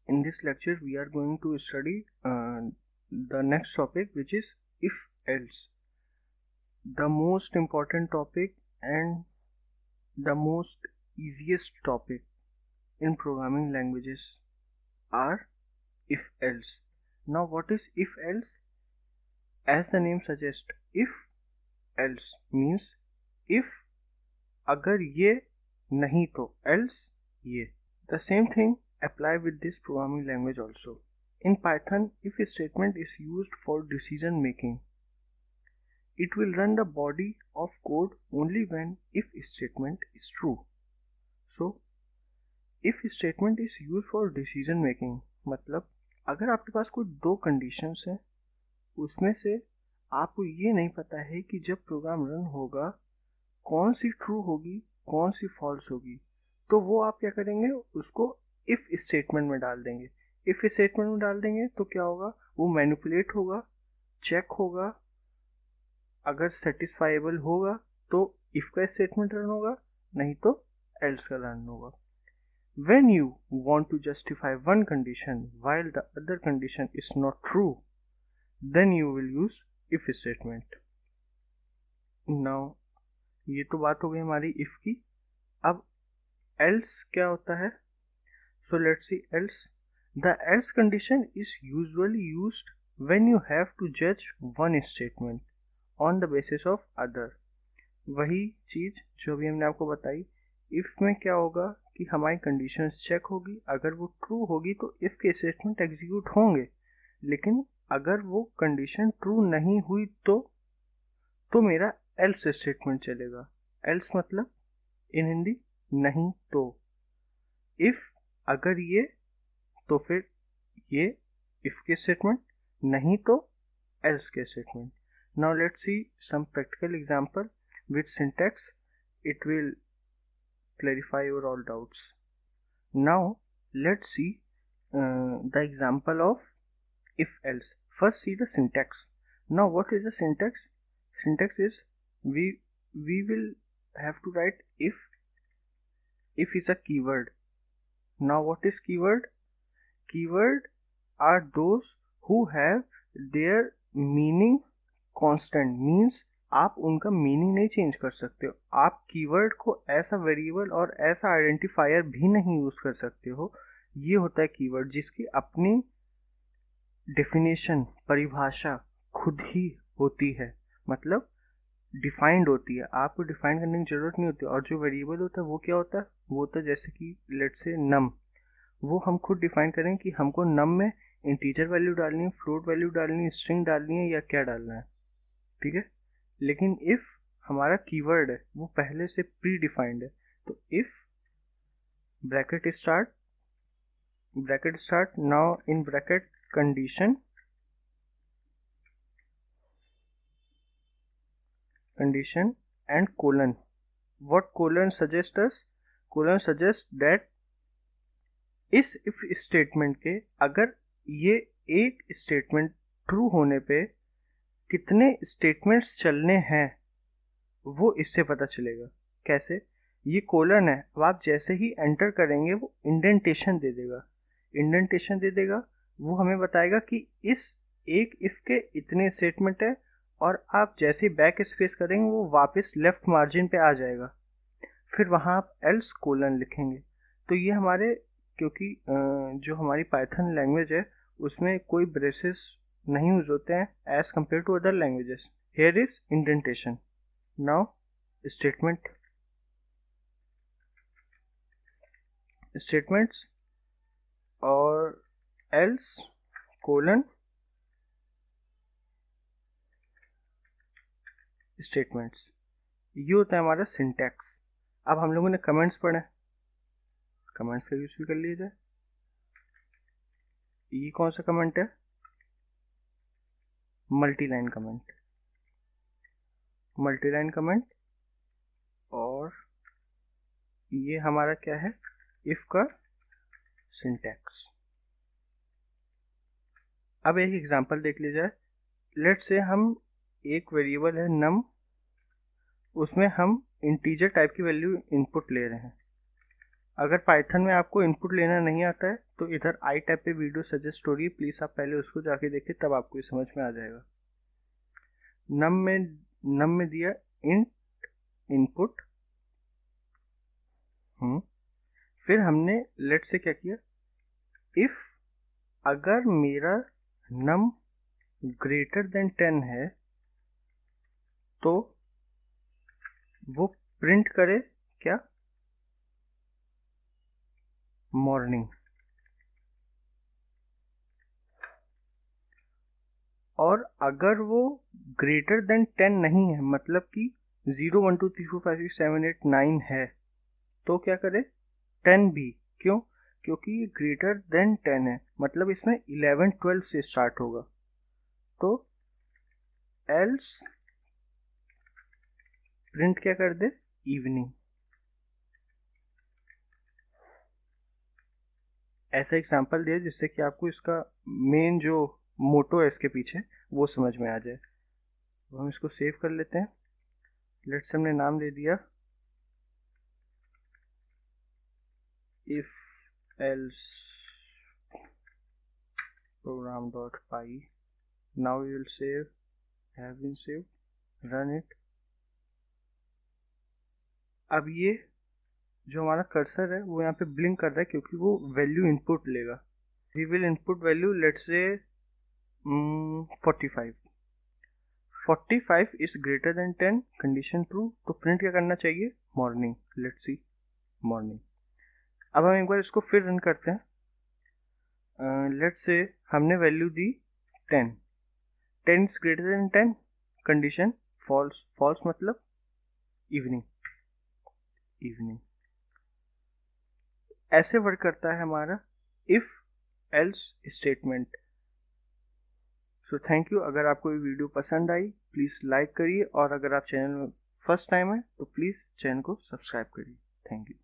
In this lecture we are going to study the next topic, which is if else. The most important topic and the most easiest topic in programming languages are if else. Now what is if else? As the name suggests, if else means if अगर ये नहीं तो else ये. The same thing apply with this programming language also. In Python, if a statement is used for decision making, it will run the body of code only when if statement is true. So, if statement is used for decision making, मतलब अगर आपके पास कोई दो conditions हैं, उसमें से आपको ये नहीं पता है कि जब प्रोग्राम रन होगा कौन सी ट्रू होगी कौन सी फॉल्स होगी, तो वो आप क्या करेंगे, उसको इफ स्टेटमेंट में डाल देंगे. इफ स्टेटमेंट में डाल देंगे तो क्या होगा, वो मैनिपुलेट होगा, चेक होगा, अगर सेटिस्फाइबल होगा तो इफ का स्टेटमेंट रन होगा, नहीं तो एल्स का रन होगा. When you want to justify one condition while the other condition is not true, then you will use if statement. Now ये तो बात हो गई हमारी if की. अब else क्या होता है? So let's see else. The else condition is usually used when you have to judge one statement on the basis of other. वही चीज जो भी हमने आपको बताई. if में क्या होगा कि हमारी कंडीशन चेक होगी, अगर वो ट्रू होगी तो if के स्टेटमेंट एग्जीक्यूट होंगे, लेकिन अगर वो कंडीशन ट्रू नहीं हुई तो मेरा एल्स स्टेटमेंट चलेगा. एल्स मतलब इन हिंदी नहीं तो. इफ अगर ये तो फिर ये इफ के स्टेटमेंट, नहीं तो एल्स के statement. Now let's see some practical example with syntax. It will clarify your all doubts. Now let's see the example of if else. First see the syntax. Now what is the syntax? Syntax is we will have to write if is a keyword. Now what is keyword? Keyword are those who have their meaning constant, means आप उनका meaning नहीं change कर सकते हो. आप keyword को ऐसा variable और ऐसा आइडेंटिफायर भी नहीं यूज कर सकते हो. ये होता है कीवर्ड जिसकी अपनी डेफिनेशन, परिभाषा खुद ही होती है, मतलब डिफाइंड होती है, आपको डिफाइन करने की जरूरत नहीं होती. और जो वेरिएबल होता है वो क्या होता है, वो होता है जैसे कि लेट्स से नम. वो हम खुद डिफाइन करें कि हमको नम में इंटीजर वैल्यू डालनी है, फ्लोट वैल्यू डालनी है, स्ट्रिंग डालनी है या क्या डालना है, ठीक है. लेकिन इफ हमारा कीवर्ड है वो पहले से प्री डिफाइंड है, तो if bracket start now in bracket condition and colon. What colon suggest us? Colon suggest that इस इफ स्टेटमेंट के अगर ये एक स्टेटमेंट ट्रू होने पे कितने स्टेटमेंट्स चलने हैं वो इससे पता चलेगा. कैसे? ये कोलन है, अब आप जैसे ही एंटर करेंगे वो इंडेंटेशन दे देगा. वो हमें बताएगा कि इस एक इफ के इतने स्टेटमेंट है, और आप जैसे ही बैक स्पेस करेंगे वो वापस लेफ्ट मार्जिन पे आ जाएगा. फिर वहाँ आप एल्स कोलन लिखेंगे. तो ये हमारे, क्योंकि जो हमारी पाइथन लैंग्वेज है उसमें कोई ब्रेसेस नहीं यूज होते हैं as compare to other languages. Here is indentation. Now statements और एल्स कोलन स्टेटमेंट्स, ये होता है हमारा सिंटैक्स. अब हम लोगों ने कमेंट्स पढ़े, कमेंट्स का यूज भी कर लिया जाए. ये कौन सा कमेंट है? Multiline comment. और ये हमारा क्या है? इफ का सिंटैक्स. अब एक एग्जांपल देख लिया जाए. लेट्स से हम एक वेरिएबल है नम, उसमें हम इंटीजर टाइप की वैल्यू इनपुट ले रहे हैं. अगर पाइथन में आपको इनपुट लेना नहीं आता है तो इधर आई टैब पे वीडियो सजेस्ट हो रही है, प्लीज़ आप पहले उसको जाके देखिए, तब आपको ये समझ में आ जाएगा। नम में दिया इंट इनपुट, फिर हमने लेट से क्या किया, इफ अगर मेरा नम ग्रेटर देन 10 है तो वो प्रिंट करे क्या, मॉर्निंग। और अगर वो ग्रेटर देन 10 नहीं है, मतलब कि 0 1 2 3 4 5 6 7 8 9 है, तो क्या करे, 10 भी। क्यों? क्योंकि ये ग्रेटर देन 10 है, मतलब इसमें 11 12 से स्टार्ट होगा। तो एल्स प्रिंट क्या कर दे, इवनिंग। ऐसा एग्जांपल दिया जिससे कि आपको इसका मेन जो मोटो है इसके पीछे वो समझ में आ जाए। तो हम इसको सेव कर लेते हैं। लेट्स हमने नाम दे दिया if else program.py. Now we will save, have been saved, run it। अब ये जो हमारा कर्सर है वो यहाँ पे ब्लिंक कर रहा है क्योंकि वो वैल्यू इनपुट लेगा। We will input value let's say 45। 45 is greater than 10, condition true, तो प्रिंट क्या करना चाहिए, मॉर्निंग। Let's see morning. अब हम एक बार इसको फिर रन करते हैं। लेट्स से हमने वैल्यू दी 10, 10 is greater than 10, condition false. False मतलब इवनिंग, इवनिंग। ऐसे वर्क करता है हमारा if else statement. So thank you. अगर आपको ये वीडियो पसंद आई प्लीज़ लाइक करिए, और अगर आप चैनल में फर्स्ट टाइम है तो प्लीज़ चैनल को सब्सक्राइब करिए। Thank you.